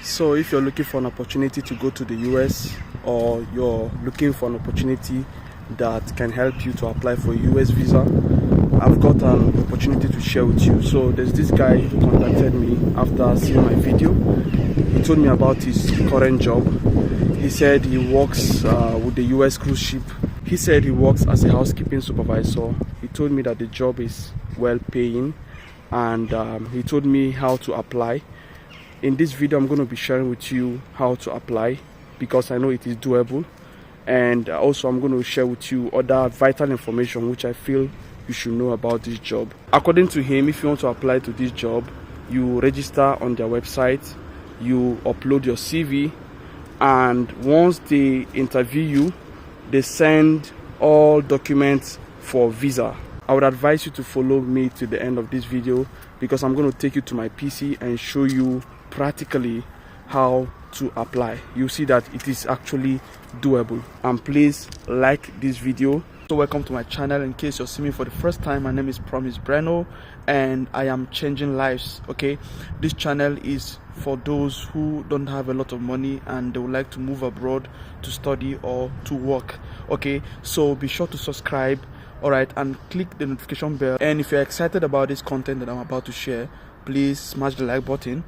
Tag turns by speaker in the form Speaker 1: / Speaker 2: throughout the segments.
Speaker 1: So if you're looking for an opportunity to go to the US, or you're looking for an opportunity that can help you to apply for U.S. Visa, I've got an opportunity to share with you. So there's this guy who contacted me after seeing my video. He told me about his current job. He said he works with the U.S. cruise ship. He said he works as a housekeeping supervisor. He told me that the job is well paying, and he told me how to apply. In this video, I'm going to be sharing with you how to apply, because I know it is doable. And also I'm going to share with you other vital information which I feel you should know about this job. According to him, if you want to apply to this job, you register on their website, you upload your CV, and once they interview you, they send all documents for visa. I would advise you to follow me to the end of this video, because I'm going to take you to my PC and show you practically how to apply. You see that it is actually doable. And please like this video. So welcome to my channel. In case you're seeing me for the first time, my name is Promise Breno and I am changing lives. Okay, this channel is for those who don't have a lot of money and they would like to move abroad to study or to work. Okay, so be sure to subscribe, all right, and click the notification bell. And if you're excited about this content that I'm about to share, please smash the like button.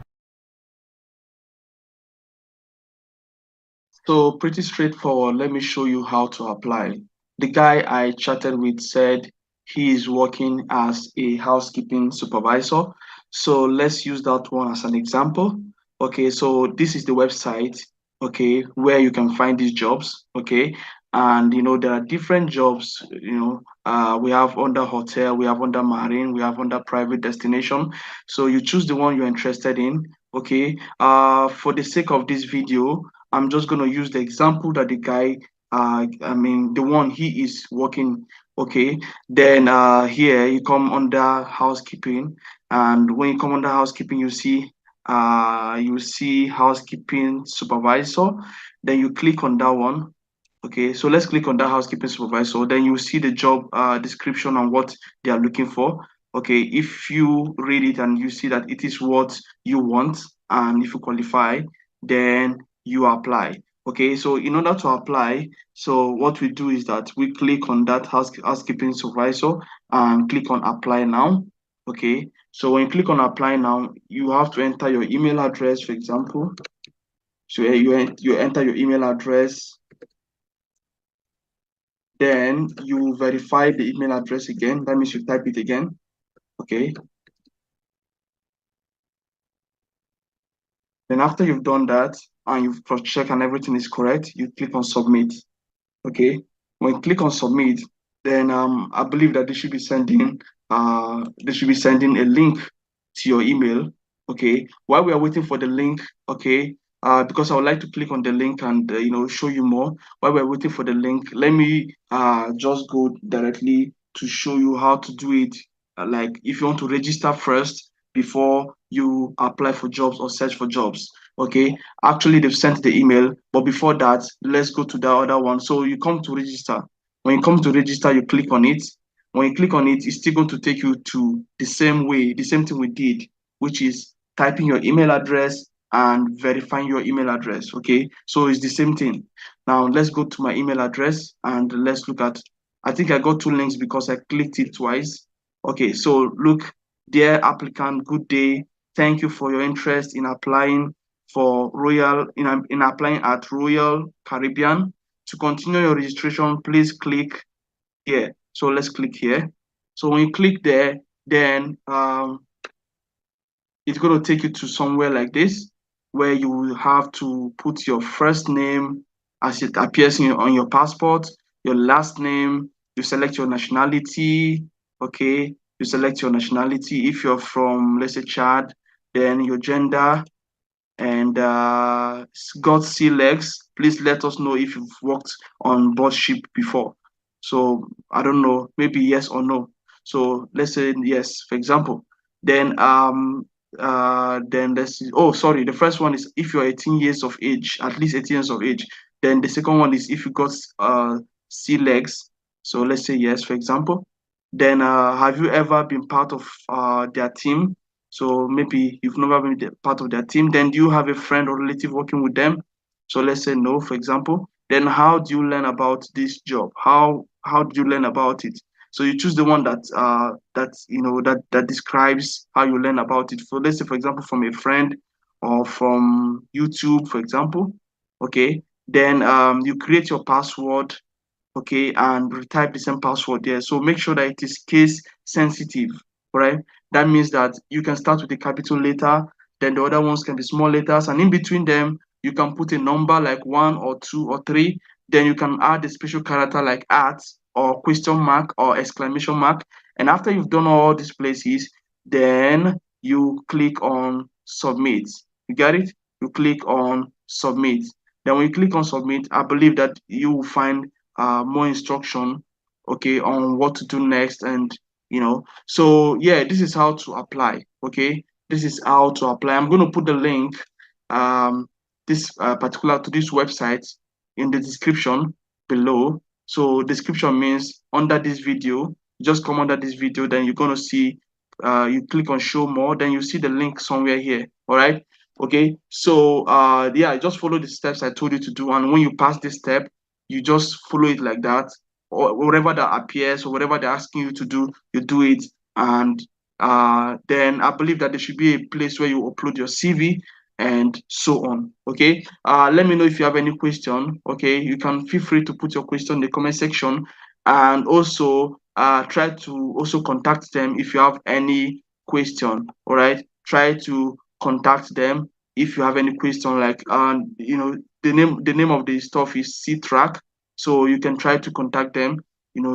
Speaker 1: So pretty straightforward. Let me show you how to apply. The guy I chatted with said he is working as a housekeeping supervisor. So let's use that one as an example. Okay, so this is the website, okay, where you can find these jobs, okay. And there are different jobs, we have under hotel, we have under marine, we have under private destination. So you choose the one you're interested in, okay. For the sake of this video, I'm just going to use the example that the guy, the one he is working, okay. Then here you come under housekeeping, and when you come under housekeeping, you see housekeeping supervisor. Then you click on that one. Okay, so let's click on that housekeeping supervisor. Then you see the job description and what they are looking for. Okay, if you read it and you see that it is what you want, and if you qualify, then you apply. Okay, so in order to apply, so what we do is that we click on that housekeeping supervisor and click on apply now. Okay, so when you click on apply now, you have to enter your email address, for example. So you enter your email address. Then you verify the email address again. That means you type it again. Okay. Then after you've done that and you've cross-checked and everything is correct, you click on submit. Okay. When you click on submit, then I believe that they should be sending a link to your email. Okay. While we are waiting for the link, okay, because I would like to click on the link and show you more. While we're waiting for the link, let me just go directly to show you how to do it. Like if you want to register first before you apply for jobs or search for jobs. Okay, actually they've sent the email, but before that, let's go to the other one. So you come to register. When you come to register, you click on it. When you click on it, it's still going to take you to the same way, the same thing we did, which is typing your email address and verifying your email address. Okay, so it's the same thing. Now let's go to my email address and let's look at, I think I got two links because I clicked it twice. Okay, so look, dear applicant, good day. Thank you for your interest in applying for in applying at Royal Caribbean. To continue your registration, please click here. So let's click here. So when you click there, then it's going to take you to somewhere like this, where you will have to put your first name as it appears on your passport, your last name, you select your nationality. Okay, you select your nationality. If you're from, let's say, Chad, then your gender, and got sea legs. Please let us know if you've worked on board ship before. So I don't know, maybe yes or no. So let's say yes, for example. Then let's see. Oh, sorry. The first one is if you're 18 years of age, at least 18 years of age. Then the second one is if you got sea legs. So let's say yes, for example. Then have you ever been part of their team? So maybe you've never been part of their team. Then do you have a friend or relative working with them? So let's say no, for example. Then how do you learn about this job? How do you learn about it? So you choose the one that describes how you learn about it. So let's say, for example, from a friend or from YouTube, for example. Okay. Then you create your password, okay, and retype the same password there. So make sure that it is case sensitive, right? That means that you can start with a capital letter, then the other ones can be small letters, and in between them, you can put a number like 1 or 2 or 3. Then you can add a special character like at or question mark or exclamation mark. And after you've done all these places, then you click on submit. You get it? You click on submit. Then when you click on submit, I believe that you will find more instruction, okay, on what to do next. And so yeah, this is how to apply. Okay, this is how to apply. I'm going to put the link, um this particular to this website, in the description below. So description means under this video. Just come under this video, then you're going to see, you click on show more, then you see the link somewhere here. All right. Okay, so yeah, just follow the steps I told you to do, and when you pass this step, you just follow it like that, or whatever that appears or whatever they're asking you to do, you do it. And then I believe that there should be a place where you upload your CV and so on. Okay, let me know if you have any question. Okay, you can feel free to put your question in the comment section, and also try to also contact them if you have any question. All right, try to contact them if you have any question. Like the name of the stuff is C-Track, so you can try to contact them.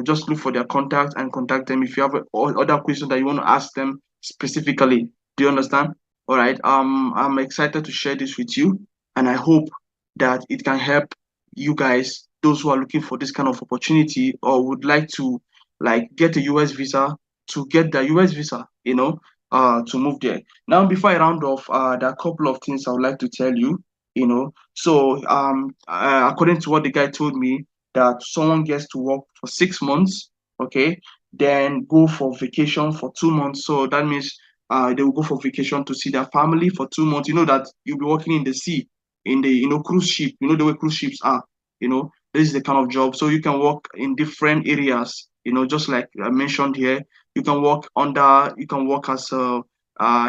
Speaker 1: Just look for their contact and contact them if you have other questions that you want to ask them specifically. Do you understand? All right. I'm excited to share this with you, and I hope that it can help you guys, those who are looking for this kind of opportunity or would like to like get a US visa, to get the US visa, to move there. Now, before I round off, there are a couple of things I would like to tell you. So according to what the guy told me, that someone gets to work for 6 months, okay, then go for vacation for 2 months. So that means they will go for vacation to see their family for 2 months. You know that you'll be working in the sea, in the cruise ship. You know the way cruise ships are. This is the kind of job. So you can work in different areas. Just like I mentioned here, you can work as a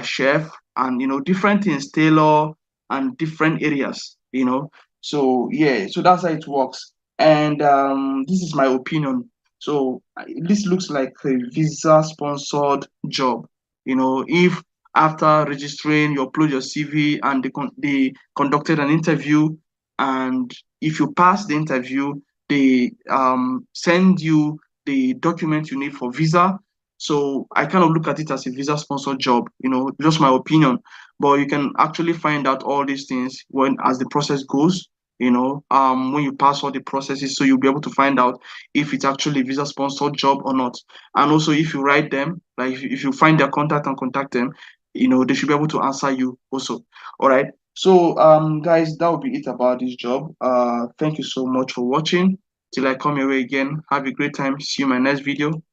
Speaker 1: chef, and different things, tailor, and different areas. So yeah, so that's how it works. And this is my opinion. So this looks like a visa sponsored job. If after registering you upload your CV and they conducted an interview, and if you pass the interview, they send you the document you need for visa. So I kind of look at it as a visa sponsored job, just my opinion. But you can actually find out all these things when as the process goes, when you pass all the processes, so you'll be able to find out if it's actually a visa sponsored job or not. And also if you write them, like if you find their contact and contact them, they should be able to answer you also. All right. So guys, that will be it about this job. Thank you so much for watching. Till I come your way again, have a great time. See you in my next video.